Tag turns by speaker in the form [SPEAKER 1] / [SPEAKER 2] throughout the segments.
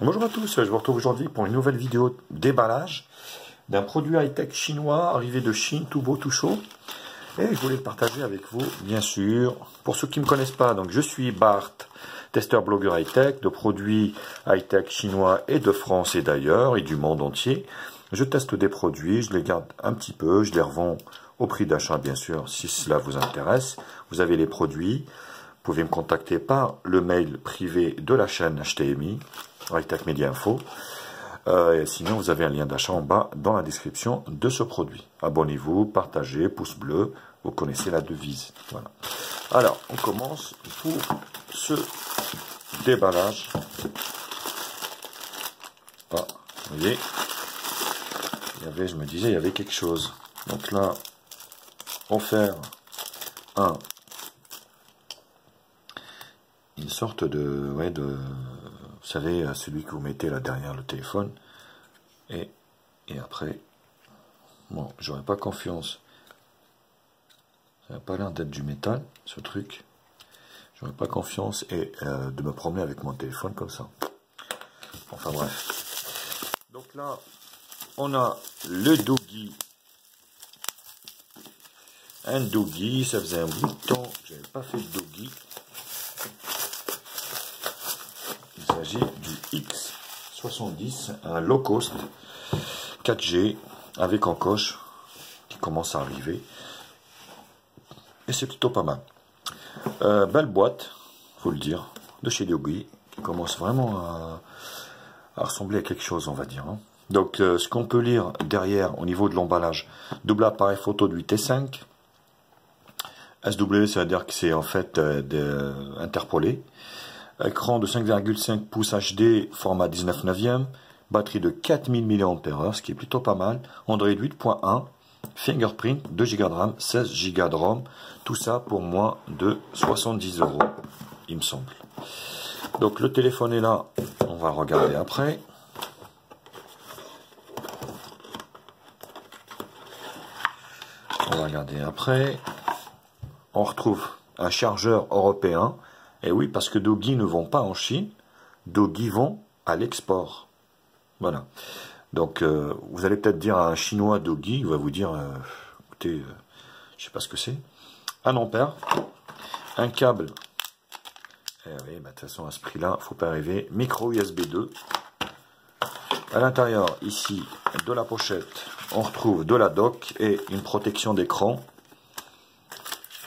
[SPEAKER 1] Bonjour à tous, je vous retrouve aujourd'hui pour une nouvelle vidéo déballage d'un produit high-tech chinois arrivé de Chine, tout beau, tout chaud. Et je voulais le partager avec vous, bien sûr. Pour ceux qui ne me connaissent pas, donc je suis Bart, testeur blogueur high-tech de produits high-tech chinois et de France et d'ailleurs, et du monde entier. Je teste des produits, je les garde un petit peu, je les revends au prix d'achat, bien sûr, si cela vous intéresse. Vous avez les produits. Vous pouvez me contacter par le mail privé de la chaîne HTMI, High-Tech Media Info. Et sinon, vous avez un lien d'achat en bas dans la description de ce produit. Abonnez-vous, partagez, pouce bleu, vous connaissez la devise. Voilà. Alors, on commence pour ce déballage. Ah, vous voyez, je me disais, il y avait quelque chose. Donc là, offert une sorte de, vous savez, celui que vous mettez là derrière le téléphone, et après, bon, j'aurais pas confiance, ça n'a pas l'air d'être du métal, ce truc, j'aurais pas confiance, et de me promener avec mon téléphone comme ça, enfin bref. Donc là, on a le Doogee, un Doogee, ça faisait un bout de temps que j'avais pas fait de Doogee. Il s'agit du X70, un low cost 4G avec encoche qui commence à arriver. Et c'est plutôt pas mal. Belle boîte, faut le dire, de chez Doogee, qui commence vraiment à ressembler à quelque chose, on va dire. Hein. Donc, ce qu'on peut lire derrière au niveau de l'emballage, double appareil photo de 8,5. SW, ça veut dire que c'est en fait interpolé. Écran de 5,5 pouces HD, format 19/9e, batterie de 4000 mAh, ce qui est plutôt pas mal. Android 8.1, fingerprint, 2 Go de RAM, 16 Go de ROM, tout ça pour moins de 70 €, il me semble. Donc le téléphone est là, on va le regarder après. On va regarder après. On retrouve un chargeur européen. Et oui, parce que Doogee ne vont pas en Chine, Doogee vont à l'export. Voilà. Donc, vous allez peut-être dire à un Chinois Doogee, il va vous dire, écoutez, je sais pas ce que c'est. 1 ampère, un câble. Eh oui, bah, de toute façon, à ce prix-là, faut pas rêver. Micro USB 2. À l'intérieur, ici, de la pochette, on retrouve de la dock et une protection d'écran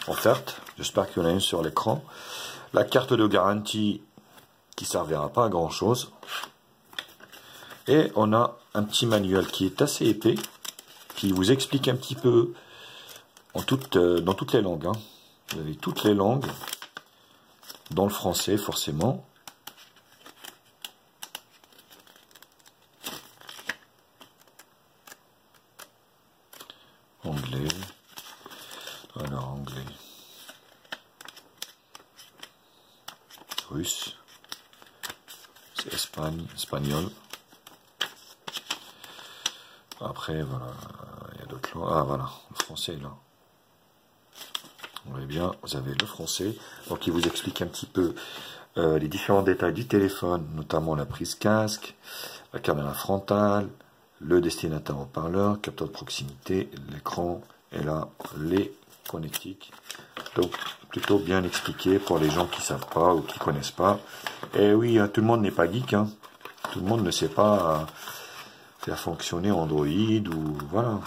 [SPEAKER 1] offerte. J'espère qu'il y en a une sur l'écran. La carte de garantie qui ne servira pas à grand chose. Et on a un petit manuel qui est assez épais, qui vous explique un petit peu dans toutes les langues. Hein. Vous avez toutes les langues, dans le français forcément. Anglais. Alors anglais. Russe, c'est espagnol. Après, voilà, il y a d'autres langues. Ah, voilà, le français est là. Vous voyez bien, vous avez le français. Donc, il vous explique un petit peu les différents détails du téléphone, notamment la prise casque, la caméra frontale, le destinataire haut-parleur, capteur de proximité, l'écran, et là, les connectiques. Donc, plutôt bien expliqué pour les gens qui ne savent pas ou qui ne connaissent pas. Et oui, hein, tout le monde n'est pas geek. Hein. Tout le monde ne sait pas faire fonctionner Android ou voilà.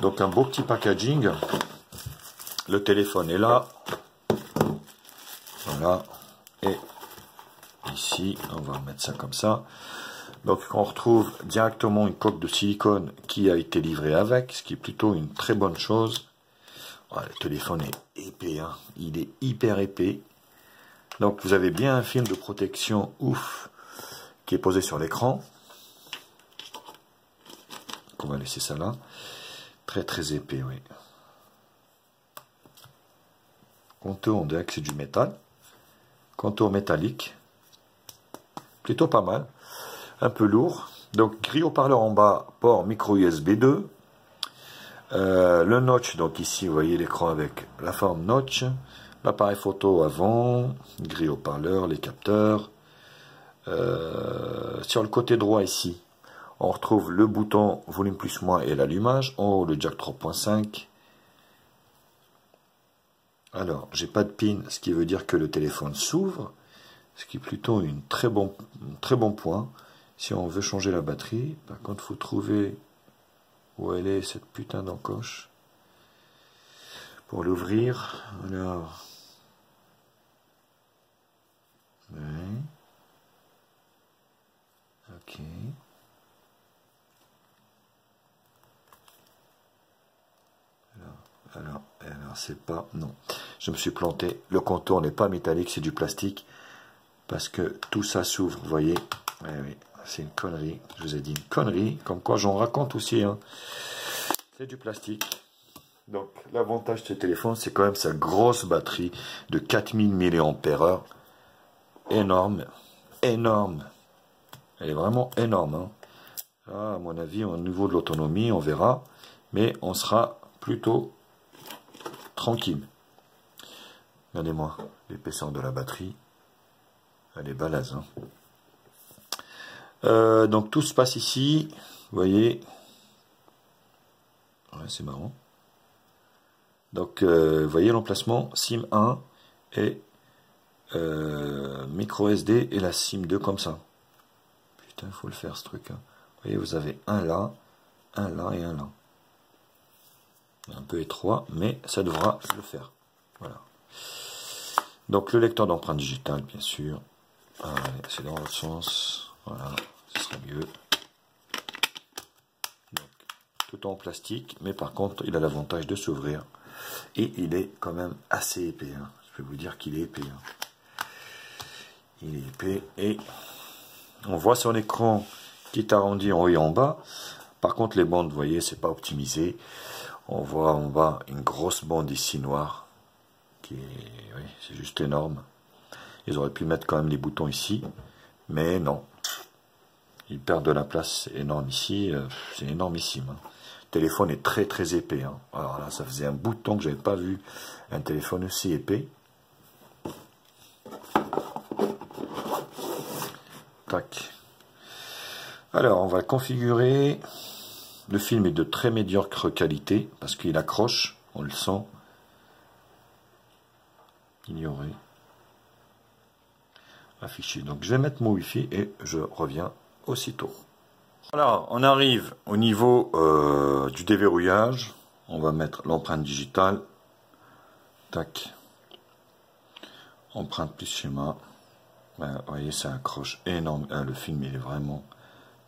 [SPEAKER 1] Donc, un beau petit packaging. Le téléphone est là. Voilà. Et ici, on va remettre ça comme ça. Donc, on retrouve directement une coque de silicone qui a été livrée avec, ce qui est plutôt une très bonne chose. Oh, le téléphone est épais, hein. Il est hyper épais. Donc vous avez bien un film de protection ouf qui est posé sur l'écran. On va laisser ça là. Très très épais, oui. Contour, on dirait que c'est du métal. Contour métallique. Plutôt pas mal. Un peu lourd. Donc grille haut-parleur en bas, port micro USB 2. Le notch, donc ici vous voyez l'écran avec la forme notch, l'appareil photo avant, grille haut-parleur, les capteurs, Sur le côté droit ici, on retrouve le bouton volume plus moins et l'allumage. En haut, le jack 3.5. Alors, j'ai pas de pin, ce qui veut dire que le téléphone s'ouvre, ce qui est plutôt un très bon point. Si on veut changer la batterie, par contre, il faut trouver où elle est, cette putain d'encoche. Pour l'ouvrir, alors... Oui. Ok. Alors c'est pas... Non, je me suis planté. Le contour n'est pas métallique, c'est du plastique. Parce que tout ça s'ouvre, vous voyez. Oui, c'est une connerie. Je vous ai dit une connerie. Comme quoi j'en raconte aussi. Hein. C'est du plastique. Donc l'avantage de ce téléphone, c'est quand même sa grosse batterie de 4000 mAh. Énorme. Énorme. Elle est vraiment énorme. Hein. Là, à mon avis, au niveau de l'autonomie, on verra. Mais on sera plutôt tranquille. Regardez-moi l'épaisseur de la batterie. Elle est balèze. Hein. Donc tout se passe ici. Vous voyez. Ouais, c'est marrant. Donc vous voyez l'emplacement SIM 1 et micro SD et la SIM 2 comme ça. Putain, il faut le faire ce truc. Hein. Vous voyez, vous avez un là et un là. Un peu étroit, mais ça devra le faire. Voilà. Donc le lecteur d'empreinte digitale, bien sûr. C'est dans l'autre sens. Voilà, ce sera mieux. Donc, tout en plastique, mais par contre, il a l'avantage de s'ouvrir. Et il est quand même assez épais. Hein. Je peux vous dire qu'il est épais. Hein. Il est épais et on voit sur l'écran qui est arrondi en haut et en bas. Par contre, les bandes, vous voyez, c'est pas optimisé. On voit en bas une grosse bande ici noire. Qui est, oui, c'est juste énorme. Ils auraient pu mettre quand même les boutons ici. Mais non. Ils perdent de la place. C'est énorme ici. C'est énormissime. Hein. Le téléphone est très très épais. Hein. Alors là, ça faisait un bout de temps que j'avais pas vu un téléphone aussi épais. Tac. Alors, on va configurer. Le film est de très médiocre qualité parce qu'il accroche, on le sent. Ignorer. Afficher. Donc je vais mettre mon Wi-Fi et je reviens aussitôt. Alors, on arrive au niveau du déverrouillage. On va mettre l'empreinte digitale. Tac. Empreinte plus schéma. Vous voyez, ça accroche énorme. Le film, il est vraiment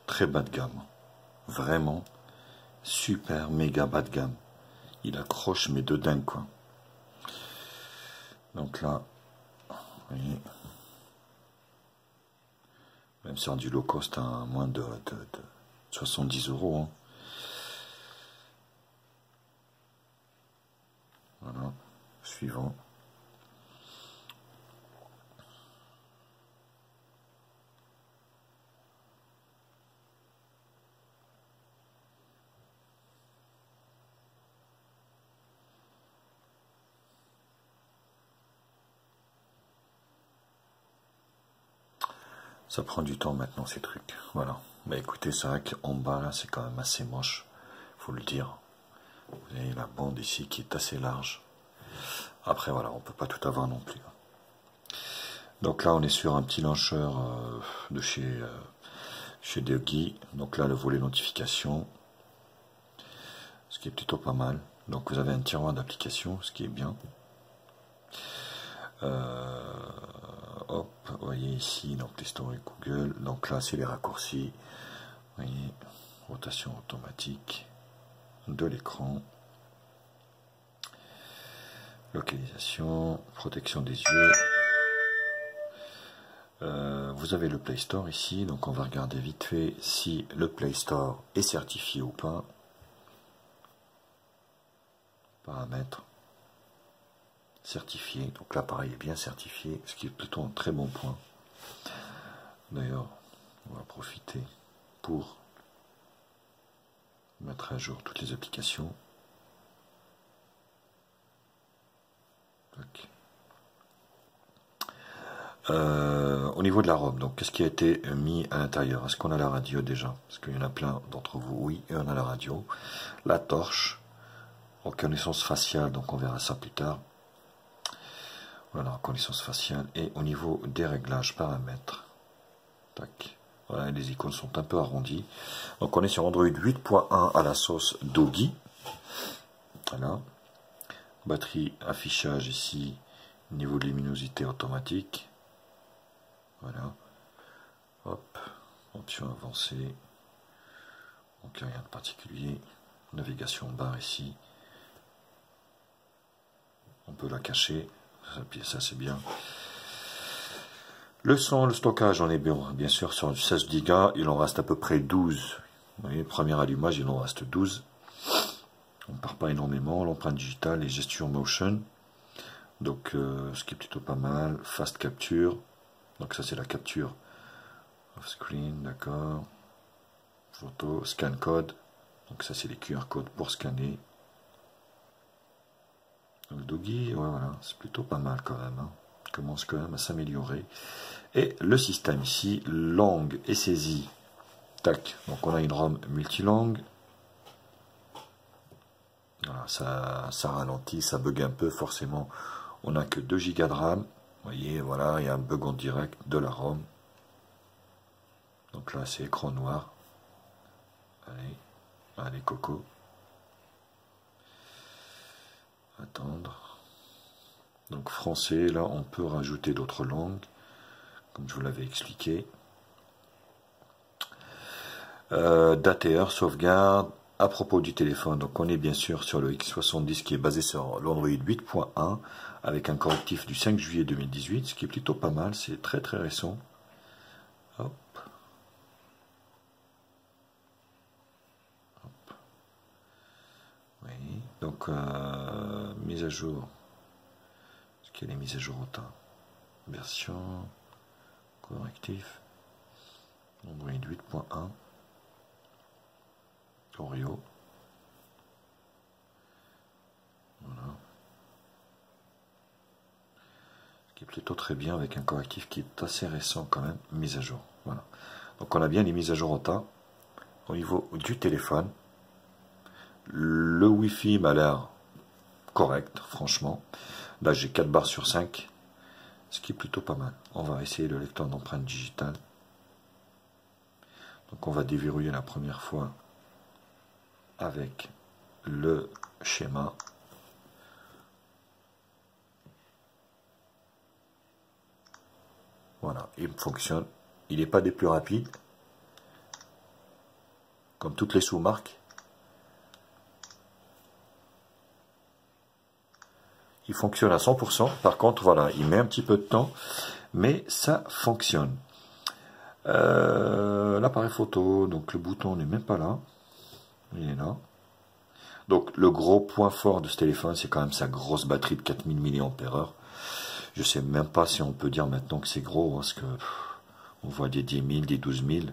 [SPEAKER 1] très bas de gamme. Vraiment. Super méga bas de gamme. Il accroche mais de dingue quoi. Donc là, vous voyez, même sur du low cost à moins de 70 €. Hein. Voilà, suivant. Ça prend du temps maintenant ces trucs. Voilà. Bah écoutez, c'est vrai qu'en bas là c'est quand même assez moche. Faut le dire. Vous avez la bande ici qui est assez large. Après voilà, on peut pas tout avoir non plus. Donc là on est sur un petit launcher de chez Deogui. Donc là le volet notification. Ce qui est plutôt pas mal. Donc vous avez un tiroir d'application, ce qui est bien. Hop, vous voyez ici, donc les stories Google, donc là c'est les raccourcis, vous voyez, rotation automatique de l'écran, localisation, protection des yeux, vous avez le Play Store ici, donc on va regarder vite fait si le Play Store est certifié ou pas, paramètres, certifié, donc l'appareil est bien certifié, ce qui est plutôt un très bon point. D'ailleurs, on va profiter pour mettre à jour toutes les applications. au niveau de la ROM, donc qu'est-ce qui a été mis à l'intérieur? Est-ce qu'on a la radio déjà? Parce qu'il y en a plein d'entre vous, oui, et on a la radio. La torche, reconnaissance faciale, donc on verra ça plus tard. Voilà, reconnaissance faciale. Et au niveau des réglages, paramètres, tac. Voilà, les icônes sont un peu arrondies. Donc on est sur Android 8.1 à la sauce Doggy. Voilà. Batterie, affichage ici, niveau de luminosité automatique. Voilà. Hop, option avancée. Donc rien de particulier. Navigation barre ici. On peut la cacher. Ça c'est bien. Le son, le stockage, on est bien sûr sur 16 Go. Il en reste à peu près 12. Vous voyez, premier allumage, il en reste 12. On ne part pas énormément. L'empreinte digitale, les gestures motion. Donc ce qui est plutôt pas mal. Fast capture. Donc ça c'est la capture off screen, d'accord. Photo, scan code. Donc ça c'est les QR codes pour scanner. Le Doggy, ouais, voilà, c'est plutôt pas mal quand même. Hein. Il commence quand même à s'améliorer. Et le système ici, langue et saisie. Tac, donc on a une ROM multilangue. Voilà, ça ralentit, ça bug un peu, forcément. On n'a que 2 Go de RAM. Vous voyez, voilà, il y a un bug en direct de la ROM. Donc là, c'est écran noir. Allez, coco. Attendre. Donc français, là, on peut rajouter d'autres langues, comme je vous l'avais expliqué. Date et heure, sauvegarde. À propos du téléphone, donc on est bien sûr sur le X70 qui est basé sur l'Android 8.1 avec un correctif du 5 juillet 2018, ce qui est plutôt pas mal, c'est très très récent. Hop. Hop. Oui, donc mise à jour. Est-ce qu'il y a les mises à jour au temps? Version correctif Android 8.1 Oreo. Voilà. Ce qui est plutôt très bien avec un correctif qui est assez récent quand même, mise à jour. Voilà. Donc on a bien les mises à jour au tas. Au niveau du téléphone, le Wi-Fi m'a l'air correct, franchement. Là j'ai 4 barres sur 5, ce qui est plutôt pas mal. On va essayer le lecteur d'empreinte digitale. Donc on va déverrouiller la première fois avec le schéma. Voilà, il fonctionne. Il n'est pas des plus rapides, comme toutes les sous-marques. Il fonctionne à 100%. Par contre, voilà, il met un petit peu de temps, mais ça fonctionne. L'appareil photo, donc le bouton n'est même pas là. Il est là. Donc le gros point fort de ce téléphone, c'est quand même sa grosse batterie de 4000 mAh. Je sais même pas si on peut dire maintenant que c'est gros, parce que on voit des 10 000, des 12 000.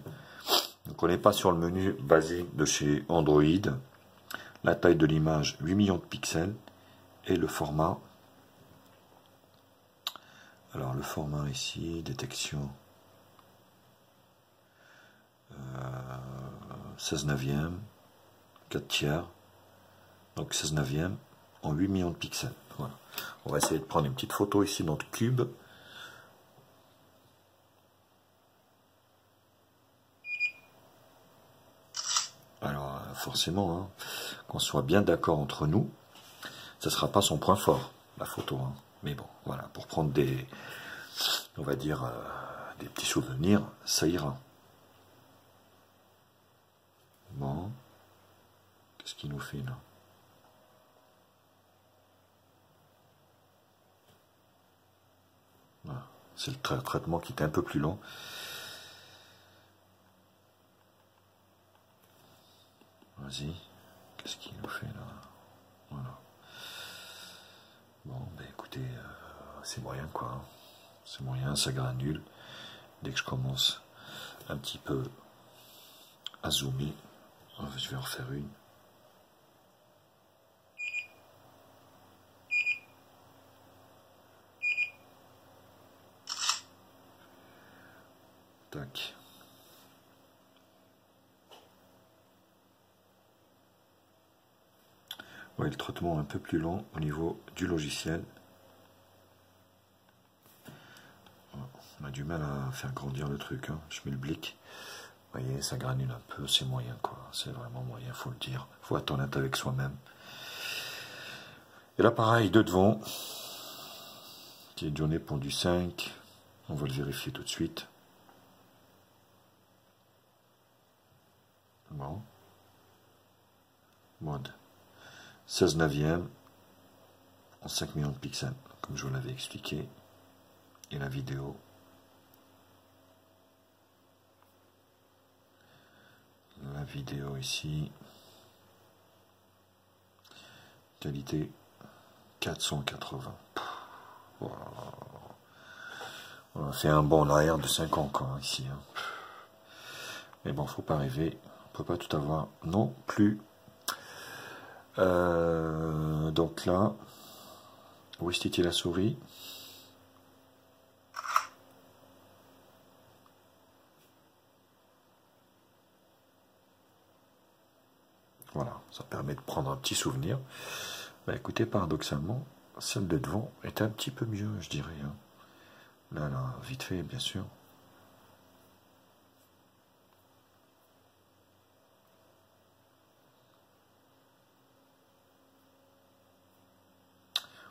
[SPEAKER 1] Donc on n'est pas sur le menu basique de chez Android. La taille de l'image, 8 millions de pixels. Et le format. Alors le format ici, détection 16 neuvième, 4 tiers. Donc 16 neuvième en 8 millions de pixels. Voilà. On va essayer de prendre une petite photo ici dans le cube. Alors forcément, hein, qu'on soit bien d'accord entre nous, ça ne sera pas son point fort, la photo. Hein. Mais bon, voilà, pour prendre des, on va dire, des petits souvenirs, ça ira. Bon, qu'est-ce qu'il nous fait là? Voilà. C'est le traitement qui est un peu plus long. Vas-y, qu'est-ce qu'il nous fait là? Voilà. Bon, ben écoutez, c'est moyen quoi. Hein. C'est moyen, ça granule. Dès que je commence un petit peu à zoomer, je vais en refaire une. Tac. Ouais, le traitement est un peu plus long au niveau du logiciel. On a du mal à faire grandir le truc, hein. Je mets le blick. Vous voyez, ça granule un peu, c'est moyen quoi. C'est vraiment moyen, faut le dire. Faut être honnête avec soi-même. Et là pareil, de devant, qui est journée pour du 5. On va le vérifier tout de suite. Bon. Mode 16 neuvième en 5 millions de pixels, comme je vous l'avais expliqué. Et la vidéo. La vidéo ici. Qualité 480. Voilà. On a fait un bond en arrière de 5 ans quoi, ici. Hein. Mais bon, faut pas rêver. On peut pas tout avoir non plus. Donc là, où est-ce la souris? Voilà, ça permet de prendre un petit souvenir. Bah écoutez, paradoxalement, celle de devant est un petit peu mieux, je dirais. Hein. Là, vite fait, bien sûr.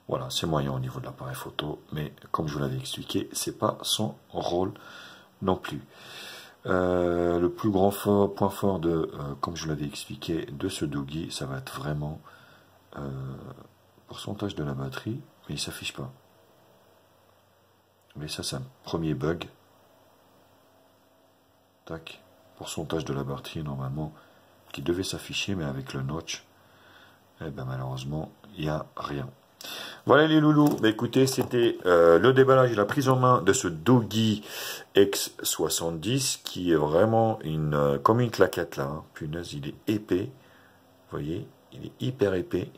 [SPEAKER 1] Voilà, c'est moyen au niveau de l'appareil photo, mais comme je vous l'avais expliqué, c'est pas son rôle non plus. Le plus grand point fort de, comme je vous l'avais expliqué, de ce Doogee, ça va être vraiment pourcentage de la batterie, mais il s'affiche pas. Mais ça, c'est un premier bug. Tac, pourcentage de la batterie normalement qui devait s'afficher, mais avec le notch, eh ben malheureusement, il n'y a rien. Voilà les loulous, bah, écoutez, c'était le déballage et la prise en main de ce Doogee X70 qui est vraiment comme une claquette là. Hein. Punaise, il est épais. Vous voyez, il est hyper épais.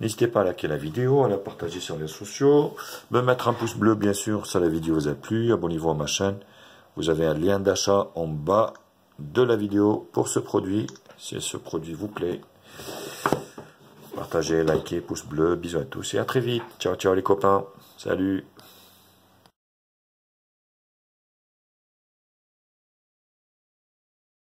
[SPEAKER 1] N'hésitez pas à liker la vidéo, à la partager sur les réseaux sociaux, me mettre un pouce bleu bien sûr si la vidéo vous a plu, abonnez-vous à ma chaîne. Vous avez un lien d'achat en bas de la vidéo pour ce produit, si ce produit vous plaît. Partagez, likez, pouce bleu, bisous à tous et à très vite. Ciao, ciao les copains. Salut.